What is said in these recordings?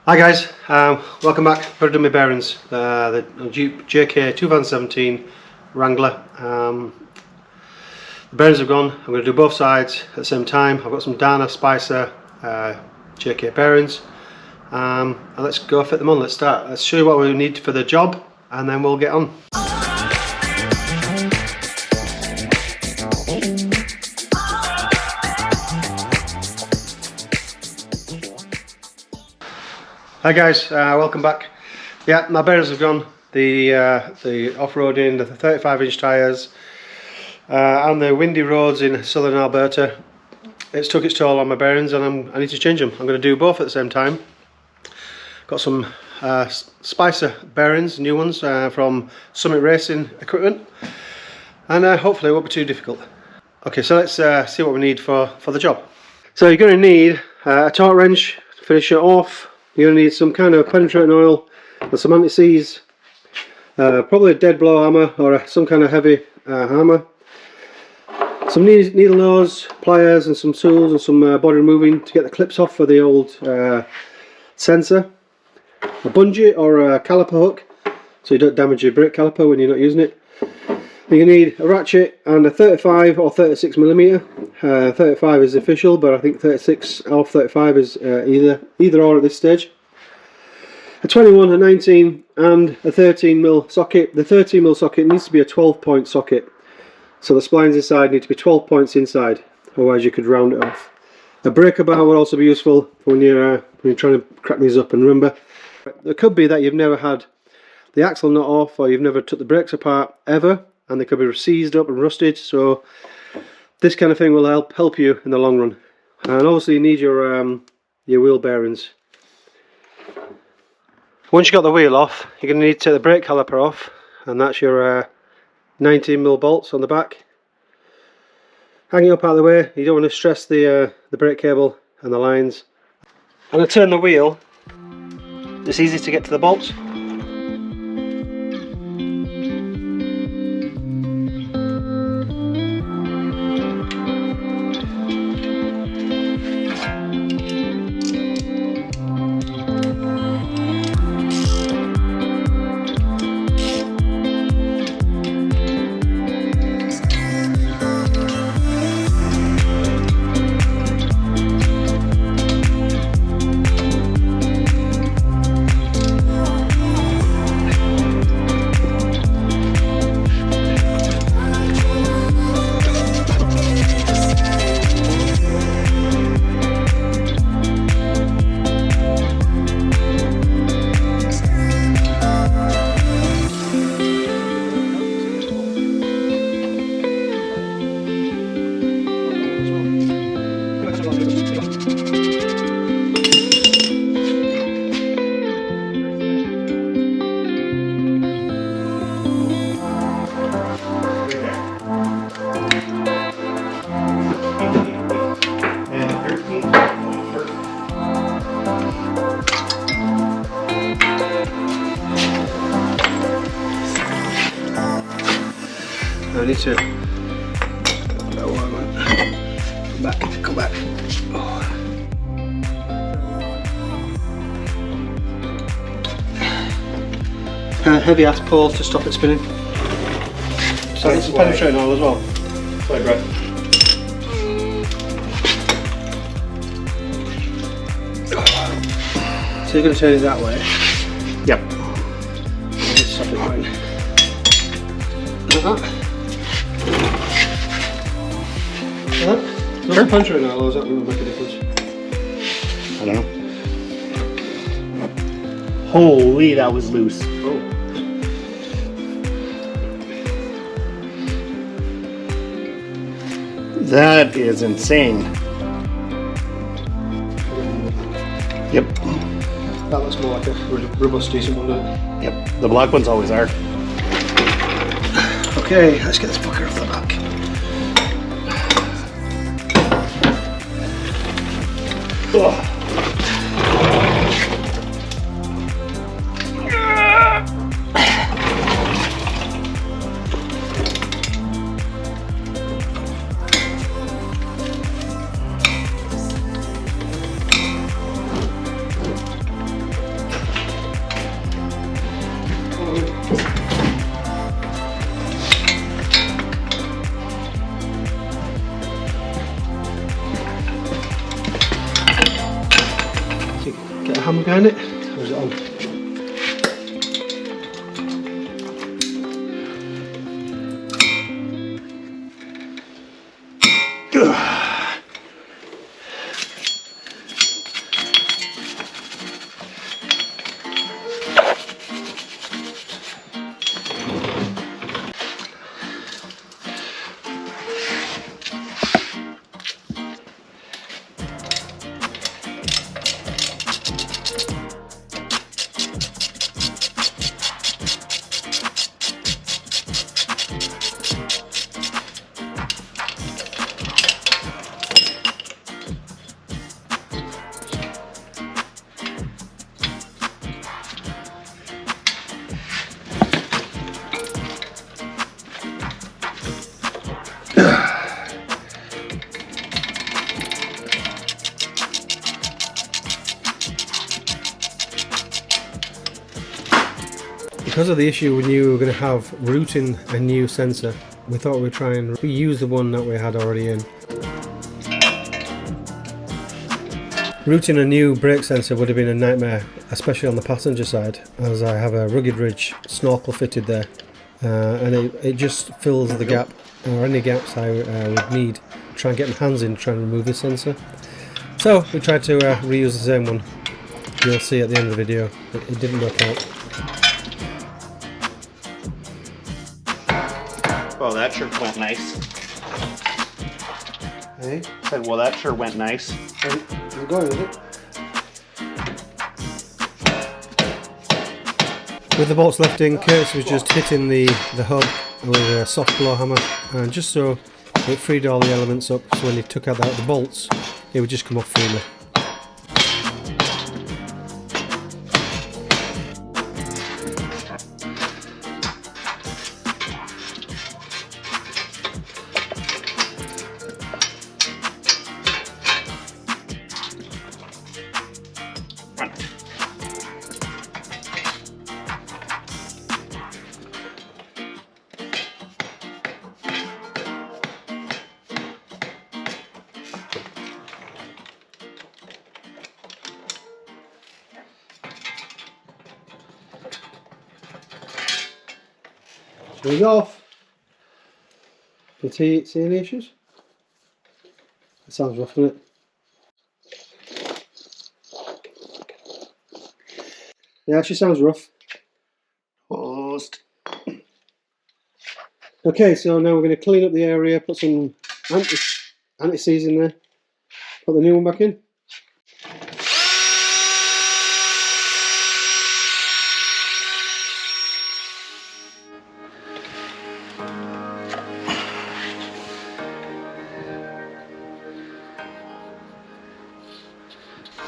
Hi guys, welcome back. I've done my bearings, the JKU 2017 Wrangler. The bearings have gone. I'm going to do both sides at the same time. I've got some Dana Spicer JKU bearings, and let's go fit them on. Let's start. Let's show you what we need for the job and then we'll get on. Hi guys, welcome back. Yeah, my bearings have gone. The off-roading, the 35-inch tyres, and the windy roads in southern Alberta. It's took its toll on my bearings, and I need to change them. I'm going to do both at the same time. Got some Spicer bearings, new ones from Summit Racing Equipment, and hopefully it won't be too difficult. Okay, so let's see what we need for the job. So you're going to need a torque wrench to finish it off. You're going to need some kind of penetrating oil and some anti-seize, probably a dead blow hammer or some kind of heavy hammer, some needle nose, pliers and some tools and some body removing to get the clips off for the old sensor, a bungee or a caliper hook so you don't damage your brake caliper when you're not using it. You need a ratchet and a 35 or 36mm. 35 is official, but I think 36 or 35 is either or at this stage. A 21, a 19 and a 13mm socket. The 13mm socket needs to be a 12-point socket, so the splines inside need to be 12 points inside, otherwise you could round it off. A breaker bar would also be useful when you're trying to crack these up. And remember, it could be that you've never had the axle nut off or you've never took the brakes apart ever, and they could be seized up and rusted, so this kind of thing will help you in the long run. And obviously you need your wheel bearings. Once you've got the wheel off, you're going to need to take the brake caliper off, and that's your 19mm bolts on the back. Hang it up out of the way. You don't want to stress the brake cable and the lines. And to turn the wheel, it's easy to get to the bolts. I need to go back. Oh. Heavy ass pull to stop it spinning. So it's penetrating oil as well. Sorry, Brett. So you're going to turn it that way. Yep. Let's stop it going. Like that. Does it penetrate oil, or is that going to make a difference? I don't know. Holy, that was loose. Oh. That is insane. Yep. That looks more like a robust, decent one, doesn't it? Yep. The black ones always are. Okay, let's get this fucker off the back. Oh. Get a hammer behind it. Or is it on? Because of the issue we knew we were going to have routing a new sensor, we thought we'd try and reuse the one that we had already in. Routing a new brake sensor would have been a nightmare, especially on the passenger side, as I have a rugged ridge snorkel fitted there, and it just fills the gap, or any gaps I would need to try and get my hands in to try and remove the sensor. So we tried to reuse the same one. You'll see at the end of the video it didn't work out. Oh, that sure went nice. Hey? Said, well, that sure went nice. Is it going, is it? With the bolts left in, Curtis was just hitting the hub with a soft blow hammer, and just so it freed all the elements up, so when he took out the bolts, it would just come off freely. Showing off. Can you see any issues? It sounds rough, doesn't it? Yeah, actually sounds rough. Closed. Okay, so now we're going to clean up the area, put some anti-seize in there, put the new one back in.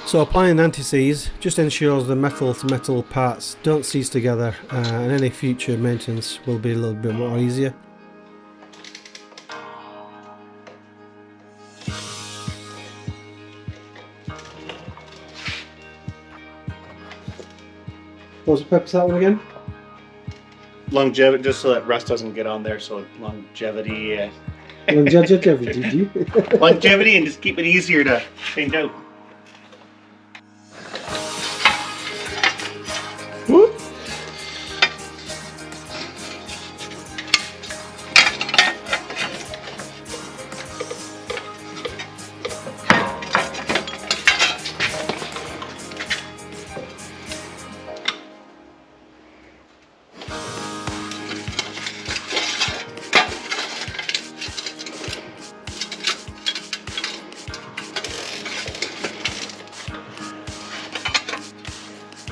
So applying anti-seize just ensures the metal to metal parts don't seize together, and any future maintenance will be a little bit more easier. What was the purpose of that one again? Longevity, just so that rust doesn't get on there, so longevity. Longevity, did you? Longevity, and just keep it easier to change out. Whoop.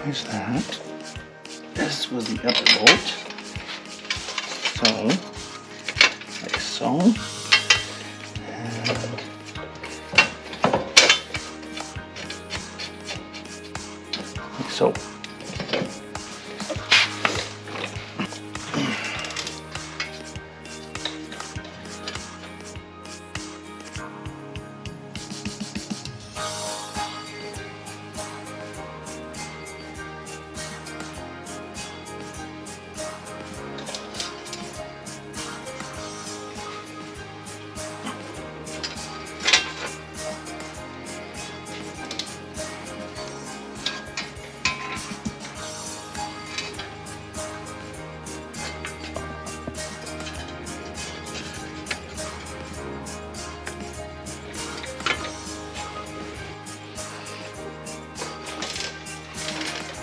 There's that. This was the upper bolt. So, like so. And like so.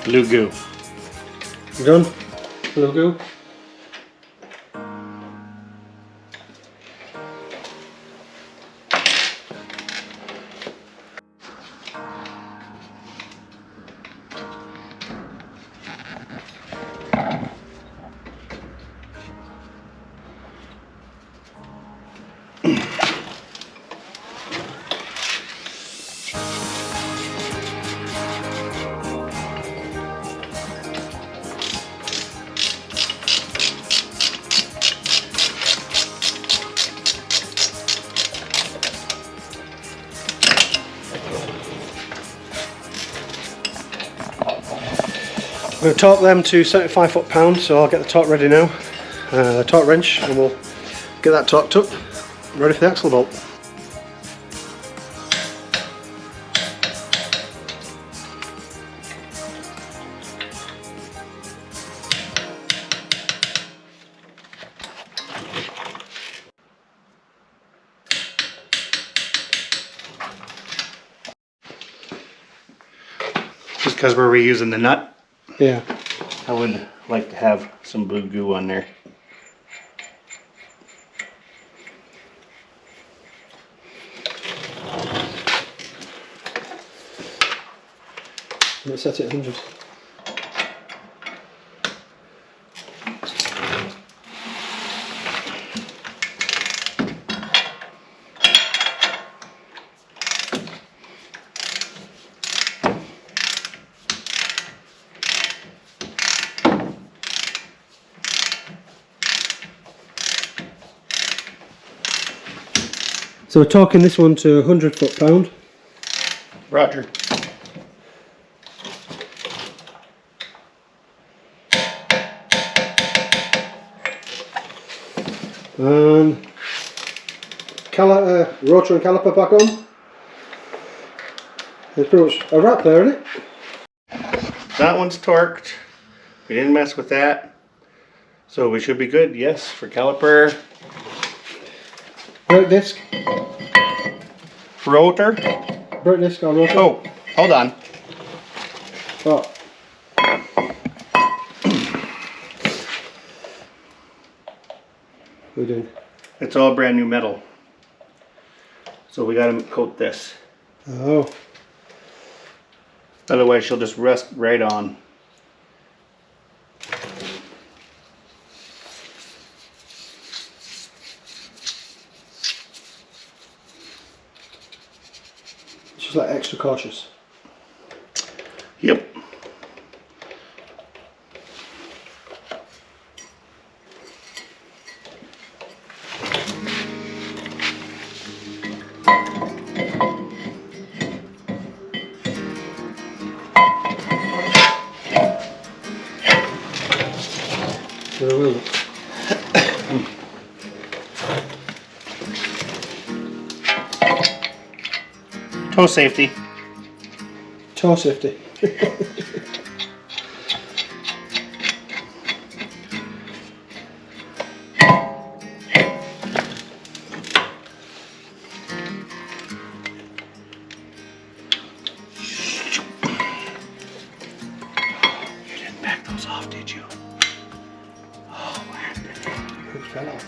Blue goo. You done? Blue goo? I'm going to torque them to 75 foot-pound, so I'll get the torque ready now, the torque wrench, and we'll get that torqued up, ready for the axle bolt. Just because we're reusing the nut, Yeah. I would like to have some blue goo on there. Let's set it at 100. So we're torquing this one to 100 foot-pound. Roger. And rotor and caliper back on. There's pretty much a wrap there, isn't it? That one's torqued. We didn't mess with that. So we should be good, yes, for caliper. Brake disc. Rotor. Brake disc on rotor. Oh, hold on. Oh. What are we doing? It's all brand new metal. So we gotta coat this. Oh. Otherwise she'll just rust right on. Just like extra cautious. Yep. There will. Toe safety. Toe safety. You didn't back those off, did you? Oh, what happened? It fell off.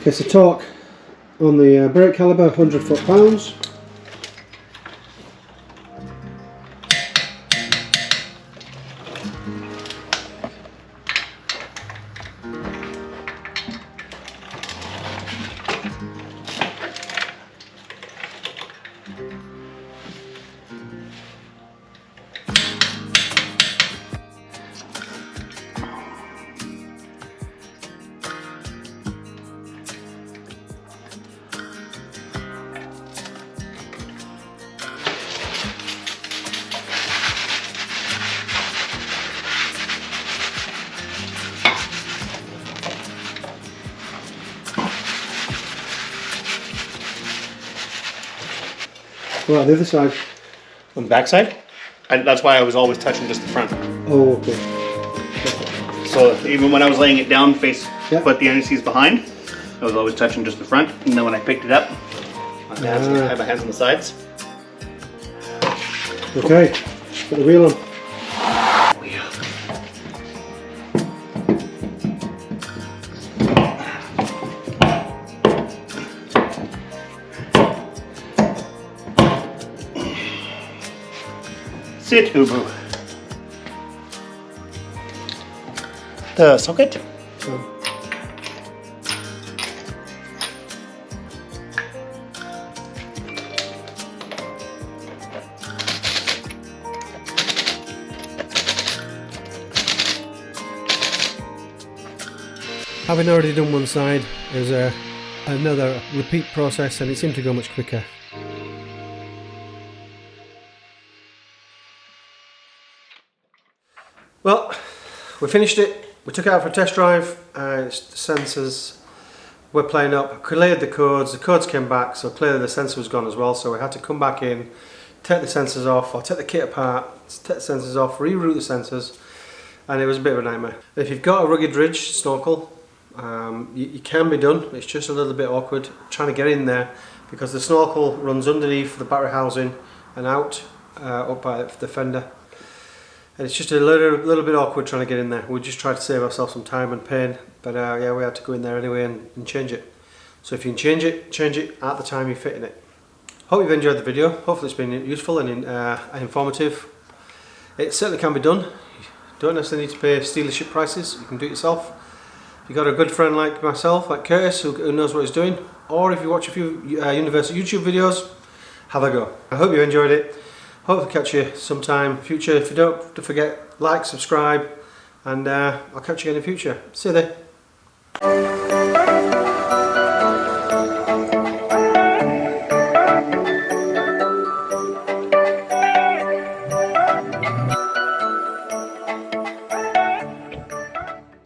Okay, so torque on the brake caliber, 100 foot-pounds. Well, the other side. On the back side. That's why I was always touching just the front. Oh, okay. So even when I was laying it down, Yep. put the anti-seize behind, I was always touching just the front. And then when I picked it up, I had my hands on the sides. Okay, put the wheel on. Sit, Ubu. The socket. Having already done one side, there's another repeat process, and it seemed to go much quicker. Well, we finished it. We took it out for a test drive. The sensors were playing up. Cleared the codes came back, so clearly the sensor was gone as well. So we had to come back in, take the sensors off, or take the kit apart, take the sensors off, reroute the sensors, and it was a bit of a nightmare. If you've got a rugged ridge snorkel, you can be done. It's just a little bit awkward trying to get in there because the snorkel runs underneath the battery housing and out up by the fender. And it's just a little bit awkward trying to get in there. We just tried to save ourselves some time and pain, but yeah, we had to go in there anyway and change it. So if you can change it at the time you're fitting it. Hope you've enjoyed the video. Hopefully it's been useful and informative. It certainly can be done. You don't necessarily need to pay dealership prices. You can do it yourself. If you've got a good friend like myself, like Curtis, who knows what he's doing, or if you watch a few Universal YouTube videos, have a go. I hope you enjoyed it. Hope to catch you sometime future. If you don't forget, like, subscribe, and I'll catch you again in the future. See you there.